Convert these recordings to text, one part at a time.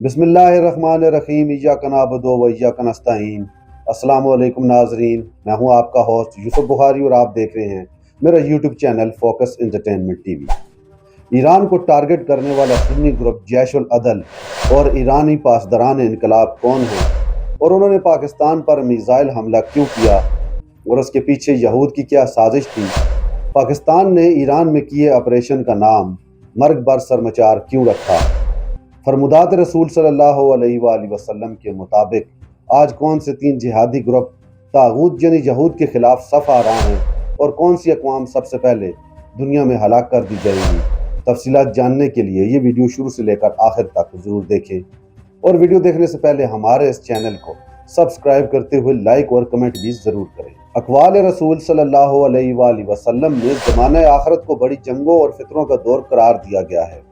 बिस्मिल्लाहिर्रहमानिर्रहीम इय्याक नअबुदु व इय्याक नस्तईन। अस्सलामु अलैकुम नाजरीन, मैं हूं आपका होस्ट यूसुफ बुखारी और आप देख रहे हैं मेरा YouTube channel focus entertainment TV. Iran को टारगेट करने वाला सुन्नी ग्रुप जैश उल अदल और ईरानी पासदारान इनकलाब कौन हैं और उन्होंने पाकिस्तान पर मिसाइल हमला क्यों किया और उसके पीछे यहूद की क्या साजिश थी। पाकिस्तान ने ईरान में किए ऑपरेशन का नाम मर्ग बर सरमचार क्यों रखा। फरमुदात रसूल सल्लल्लाहु अलैहि वसल्लम के मुताबिक आज कौन से 3 जिहादी ग्रुप तागूत यानी यहूद के खिलाफ सफ आ रहे हैं और कौन सी अक़वाम सबसे पहले दुनिया में हलाक कर दी जाएगी। तफसीलात जानने के लिए ये वीडियो शुरू से लेकर आखिर तक ज़रूर देखें और वीडियो देखने से पहले हमारे इस चैनल को सब्सक्राइब करते हुए लाइक और कमेंट भी ज़रूर करें। अक़वाल रसूल सल्लल्लाहु अलैहि वसल्लम में ज़माने आखिरत को बड़ी जंगों और फितरों का दौर करार दिया गया है।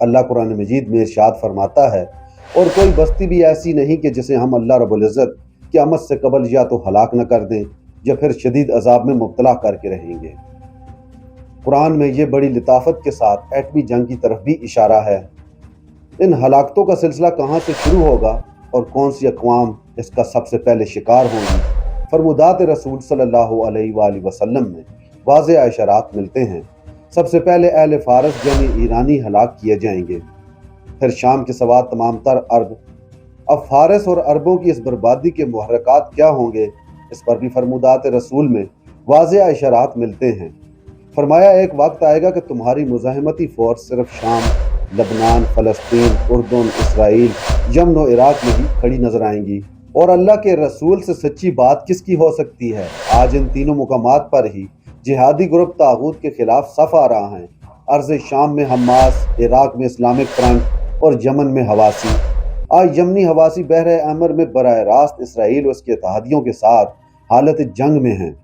अल्लाह कुरान मजीद में इरशाद फरमाता है, और कोई बस्ती भी ऐसी नहीं कि जिसे हम अल्लाह रब्बुल इज़्ज़त क़यामत से कबल या तो हलाक न कर दें या फिर शदीद अजाब में मुब्तला करके रहेंगे। कुरान में ये बड़ी लताफत के साथ एटमी जंग की तरफ भी इशारा है। इन हलाकतों का सिलसिला कहाँ से शुरू होगा और कौन सी अक़वाम इसका सबसे पहले शिकार होंगी। फरमुदात रसूल सल्लल्लाहु अलैहि वसल्लम में वाज़ेह इशारात मिलते हैं। सबसे पहले अहले फारस यानी ईरानी हलाक किए जाएंगे, फिर शाम के सवा तमाम तर अरब। अब फारस और अरबों की इस बर्बादी के मुहर्रकात क्या होंगे, इस पर भी फरमुदात रसूल में वाज़ेह इशारात मिलते हैं। फरमाया, एक वक्त आएगा कि तुम्हारी मुज़ाहिमती फ़ोर्स सिर्फ शाम, लबनान, फ़लस्तीन, उर्दन, इसराइल, यमन और इराक में ही खड़ी नजर आएंगी। और अल्लाह के रसूल से सच्ची बात किसकी हो सकती है। आज इन तीनों मुकामात पर ही जिहादी ग्रुप तागूत के खिलाफ सफ आ रहा है। अर्ज़ शाम में हमास, इराक में इस्लामिक फ्रंट और यमन में हवासी। आज यमनी हवासी बहर अहमर में बराह रास्त इसराइल और उसके इत्तेहादियों के साथ हालत जंग में हैं,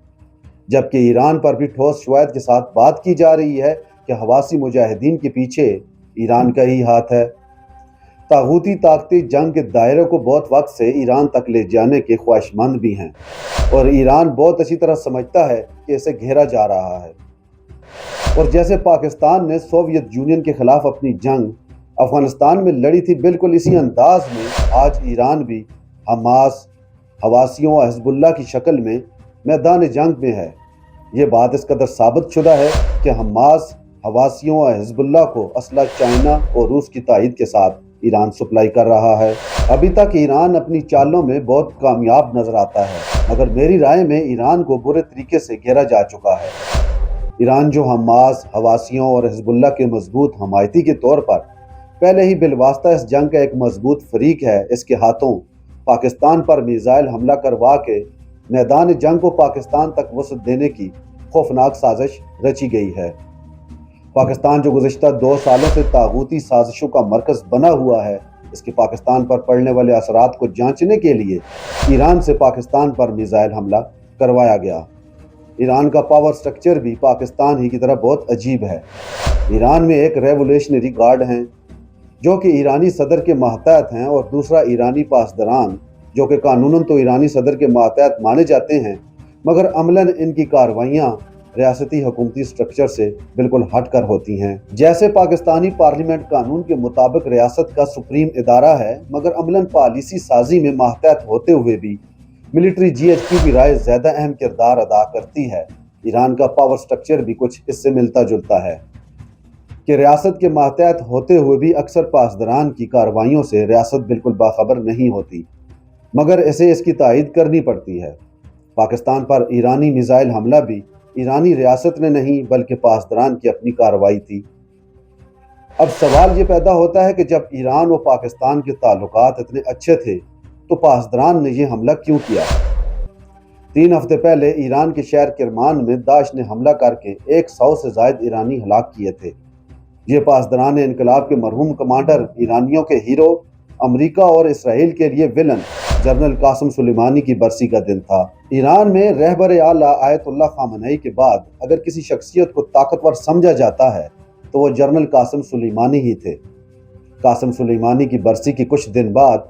जबकि ईरान पर भी ठोस शवायद के साथ बात की जा रही है कि हवासी मुजाहिदीन के पीछे ईरान का ही हाथ है। तागूती ताकतें जंग के दायरे को बहुत वक्त से ईरान तक ले जाने के ख्वाहिशमंद भी हैं और ईरान बहुत अच्छी तरह समझता है कि इसे घेरा जा रहा है। और जैसे पाकिस्तान ने सोवियत यूनियन के खिलाफ अपनी जंग अफगानिस्तान में लड़ी थी, बिल्कुल इसी अंदाज में आज ईरान भी हमास, हवासियों और हिजबुल्लाह की शक्ल में मैदान जंग में है। ये बात इस कदर साबित शुदा है कि हमास, हवासियों और हिजबुल्लाह को असला चाइना और रूस की तायद के साथ ईरान सप्लाई कर रहा है। अभी तक ईरान अपनी चालों में बहुत कामयाब नजर आता है, मगर मेरी राय में ईरान को बुरे तरीके से घेरा जा चुका है। ईरान जो हमास, हवासियों और हिजबुल्लाह के मजबूत हमायती के तौर पर पहले ही बिलवास्ता इस जंग का एक मजबूत फरीक है, इसके हाथों पाकिस्तान पर मिसाइल हमला करवा के मैदान जंग को पाकिस्तान तक वसत देने की खौफनाक साजिश रची गई है। पाकिस्तान जो गुज़िश्ता 2 सालों से तागूती साजिशों का मरकज़ बना हुआ है, इसके पाकिस्तान पर पड़ने वाले असरात को जांचने के लिए ईरान से पाकिस्तान पर मिसाइल हमला करवाया गया। ईरान का पावर स्ट्रक्चर भी पाकिस्तान ही की तरह बहुत अजीब है। ईरान में एक रेवोल्यूशनरी गार्ड हैं जो कि ईरानी सदर के मातहत हैं और दूसरा ईरानी पासदारान जो कि कानूनन तो ईरानी सदर के मातहत माने जाते हैं, मगर अमलन इनकी कार्रवाइयाँ रियासती हुकूमती स्ट्रक्चर से बिल्कुल हट कर होती हैं। जैसे पाकिस्तानी पार्लियामेंट कानून के मुताबिक रियासत का सुप्रीम इदारा है, मगर अमलन पॉलिसी साजी में मातहत होते हुए भी मिलिट्री GHQ की राय ज़्यादा अहम किरदार अदा करती है। ईरान का पावर स्ट्रक्चर भी कुछ इससे मिलता जुलता है कि रियासत के मातहत होते हुए भी अक्सर पासदारान की कार्रवाइयों से रियासत बिल्कुल बाखबर नहीं होती, मगर इसे इसकी तायद करनी पड़ती है। पाकिस्तान पर ईरानी मिसाइल हमला भी ईरानी रियासत ने नहीं बल्कि पासदारान की अपनी कार्रवाई थी। अब सवाल ये पैदा होता है कि जब ईरान और पाकिस्तान के ताल्लुकात इतने अच्छे थे तो पासदारान ने यह हमला क्यों किया। 3 हफ्ते पहले ईरान के शहर किरमान में दाश ने हमला करके 100 से ज़ायद ईरानी हलाक किए थे। ये पासदारान इनकलाब के मरहूम कमांडर, ईरानियों के हीरो, अमेरिका और इसराइल के लिए विलन जनरल कासिम सुलेमानी की बरसी का दिन था। ईरान में रहबर आला आयतुल्लाह खामनई के बाद अगर किसी शख्सियत को ताकतवर समझा जाता है तो वो जनरल कासिम सुलेमानी ही थे। कासिम सुलेमानी की बरसी के कुछ दिन बाद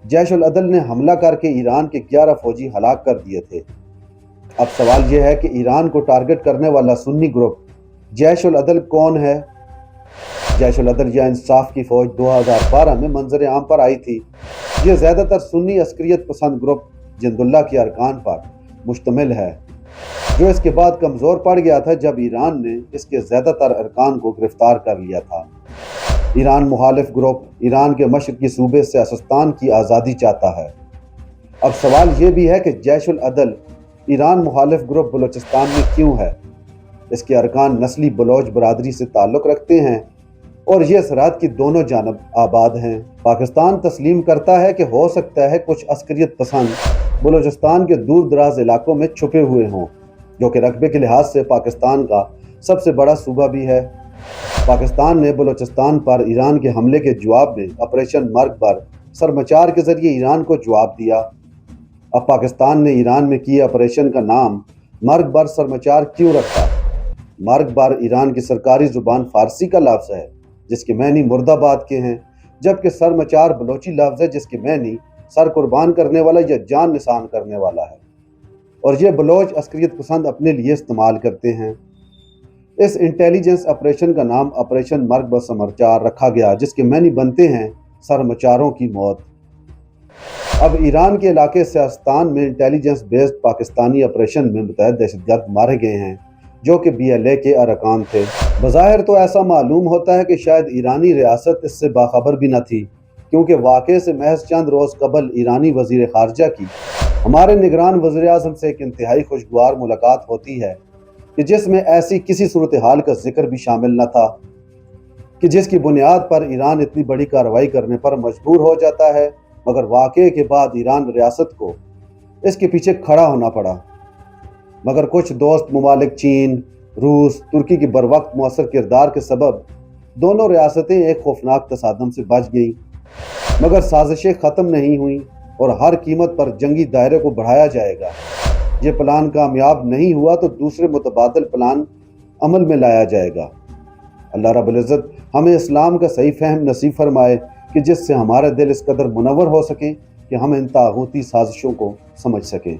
जैश उल अदल ने हमला करके ईरान के 11 फौजी हलाक कर दिए थे। अब सवाल यह है कि ईरान को टारगेट करने वाला सुन्नी ग्रुप जैश उल अदल कौन है। जैश उल अदल या इंसाफ की फ़ौज 2012 में मंजर आम पर आई थी। ये ज़्यादातर सुन्नी अस्करियत पसंद ग्रुप जिंदुल्ला के अरकान पर मुश्तमिल है, जो इसके बाद कमज़ोर पड़ गया था जब ईरान ने इसके ज़्यादातर अरकान को गिरफ्तार कर लिया था। ईरान मुखालिफ ग्रुप ईरान के मशरकी सूबे सियासतस्तान की आज़ादी चाहता है। अब सवाल ये भी है कि जैश उल अदल ईरान मुखालिफ ग्रुप बलूचिस्तान में क्यों है। इसके अरकान नस्ली बलोच बरादरी से ताल्लुक़ रखते हैं और ये सरहद की दोनों जानब आबाद हैं। पाकिस्तान तस्लीम करता है कि हो सकता है कुछ अस्करियत पसंद बलूचिस्तान के दूर दराज इलाकों में छुपे हुए हों, जो कि रकबे के लिहाज से पाकिस्तान का सबसे बड़ा सूबा भी है। पाकिस्तान ने बलूचिस्तान पर ईरान के हमले के जवाब में ऑपरेशन मर्ग पर सरमचार के ज़रिए ईरान को जवाब दिया। अब पाकिस्तान ने ईरान में किए ऑपरेशन का नाम मर्ग बर सरमचार क्यों रखा? मर्ग बर ईरान की सरकारी ज़ुबान फ़ारसी का लफ्ज़ है जिसके मैनी मुर्दाबाद के हैं, जबकि सरमचार बलोची लफ्ज़ है जिसके मैनी सर कुर्बान करने वाला या जान निशान करने वाला है, और ये बलोच अस्करियत पसंद अपने लिए इस्तेमाल करते हैं। इस इंटेलिजेंस ऑपरेशन का नाम ऑपरेशन मर्ग बर सरमचार रखा गया, जिसके मैनी बनते हैं सरमचारों की मौत। अब ईरान के इलाके सियासतान में इंटेलिजेंस बेस्ड पाकिस्तानी ऑपरेशन में मुतअद्दिद दहशतगर्द मारे गए हैं, जो कि BLA के अरकान थे। बज़ाहिर तो ऐसा मालूम होता है कि शायद ईरानी रियासत इससे बाखबर भी न थी, क्योंकि वाक़े से महज चंद रोज़ कबल ईरानी वज़ीर ख़ारजा की हमारे निगरान वज़ीर आज़म से एक इंतहाई खुशगवार मुलाकात होती है कि जिसमें ऐसी किसी सूरत हाल का जिक्र भी शामिल न था कि जिसकी बुनियाद पर ईरान इतनी बड़ी कार्रवाई करने पर मजबूर हो जाता है, मगर वाक़े के बाद ईरान रियासत को इसके पीछे खड़ा होना पड़ा। मगर कुछ दोस्त ममालिक चीन, रूस, तुर्की की बरवक्त मौसर किरदार के सबब दोनों रियासतें एक खौफनाक तसादम से बच गईं, मगर साजिशें ख़त्म नहीं हुई और हर कीमत पर जंगी दायरे को बढ़ाया जाएगा। ये प्लान कामयाब नहीं हुआ तो दूसरे मुतबादल प्लान अमल में लाया जाएगा। अल्लाह रब्बुल इज़्ज़त हमें इस्लाम का सही फहम नसीब फरमाए कि जिससे हमारा दिल इस कदर मुनव्वर हो सके कि हम इन तागूती साजिशों को समझ सकें।